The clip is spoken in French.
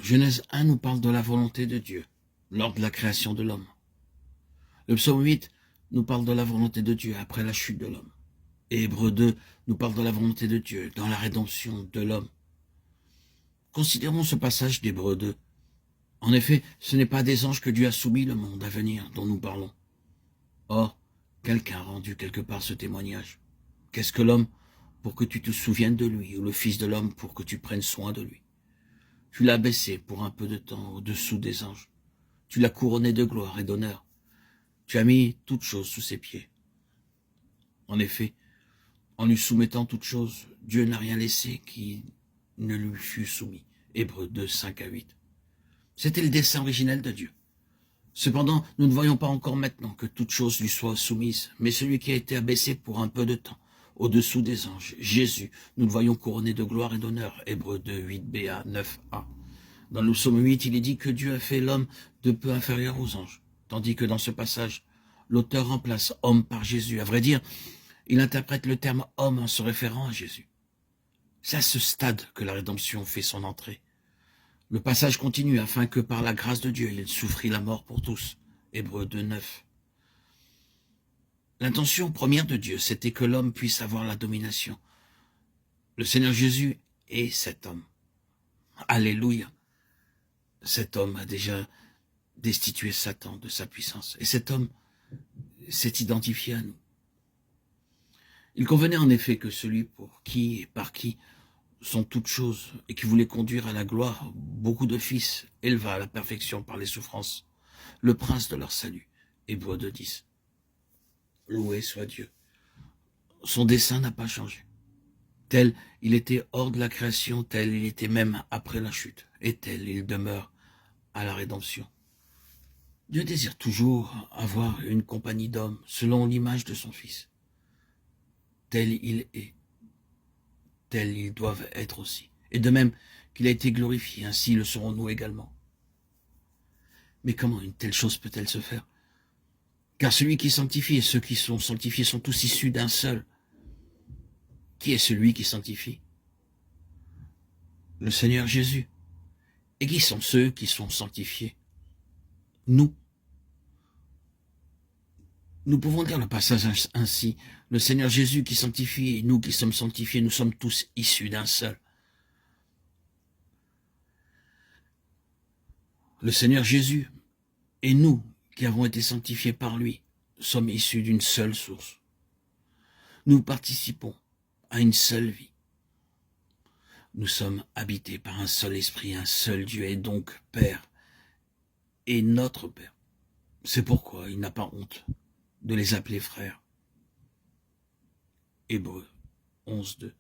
Genèse 1 nous parle de la volonté de Dieu lors de la création de l'homme. Le psaume 8 nous parle de la volonté de Dieu après la chute de l'homme. Et Hébreux 2 nous parle de la volonté de Dieu dans la rédemption de l'homme. Considérons ce passage d'Hébreux 2. En effet, ce n'est pas des anges que Dieu a soumis le monde à venir dont nous parlons. Or, quelqu'un a rendu quelque part ce témoignage. Qu'est-ce que l'homme pour que tu te souviennes de lui, ou le Fils de l'homme pour que tu prennes soin de lui? Tu l'as baissé pour un peu de temps au-dessous des anges. Tu l'as couronné de gloire et d'honneur. Tu as mis toutes choses sous ses pieds. En effet, en lui soumettant toutes choses, Dieu n'a rien laissé qui ne lui fût soumis. Hébreux 2, 5 à 8. C'était le dessein originel de Dieu. Cependant, nous ne voyons pas encore maintenant que toute chose lui soit soumise, mais celui qui a été abaissé pour un peu de temps, au-dessous des anges, Jésus, nous le voyons couronné de gloire et d'honneur. Hébreux 2, 8b à 9a. Dans le psaume 8, il est dit que Dieu a fait l'homme de peu inférieur aux anges, tandis que dans ce passage, l'auteur remplace homme par Jésus. À vrai dire, il interprète le terme homme en se référant à Jésus. C'est à ce stade que la rédemption fait son entrée. Le passage continue afin que par la grâce de Dieu, il souffrit la mort pour tous. Hébreux 2, 9. L'intention première de Dieu, c'était que l'homme puisse avoir la domination. Le Seigneur Jésus est cet homme. Alléluia. Cet homme a déjà destitué Satan de sa puissance. Et cet homme s'est identifié à nous. Il convenait en effet que celui pour qui et par qui sont toutes choses et qui voulait conduire à la gloire beaucoup de fils éleva à la perfection par les souffrances, le prince de leur salut. Hébreux 2, 10. Loué soit Dieu. Son dessein n'a pas changé. Tel il était hors de la création, tel il était même après la chute, et tel il demeure à la rédemption. Dieu désire toujours avoir une compagnie d'hommes selon l'image de son Fils. Tel il est, tels ils doivent être aussi. Et de même qu'il a été glorifié, ainsi le serons nous également. Mais comment une telle chose peut-elle se faire? Car celui qui sanctifie et ceux qui sont sanctifiés sont tous issus d'un seul. Qui est celui qui sanctifie? Le Seigneur Jésus. Et qui sont ceux qui sont sanctifiés? Nous. Nous pouvons lire le passage ainsi. Le Seigneur Jésus qui sanctifie et nous qui sommes sanctifiés, nous sommes tous issus d'un seul. Le Seigneur Jésus et nous qui avons été sanctifiés par lui sommes issus d'une seule source. Nous participons à une seule vie. Nous sommes habités par un seul esprit, un seul Dieu, et donc Père et notre Père. C'est pourquoi il n'a pas honte de les appeler frères. Hébreux 11, 2.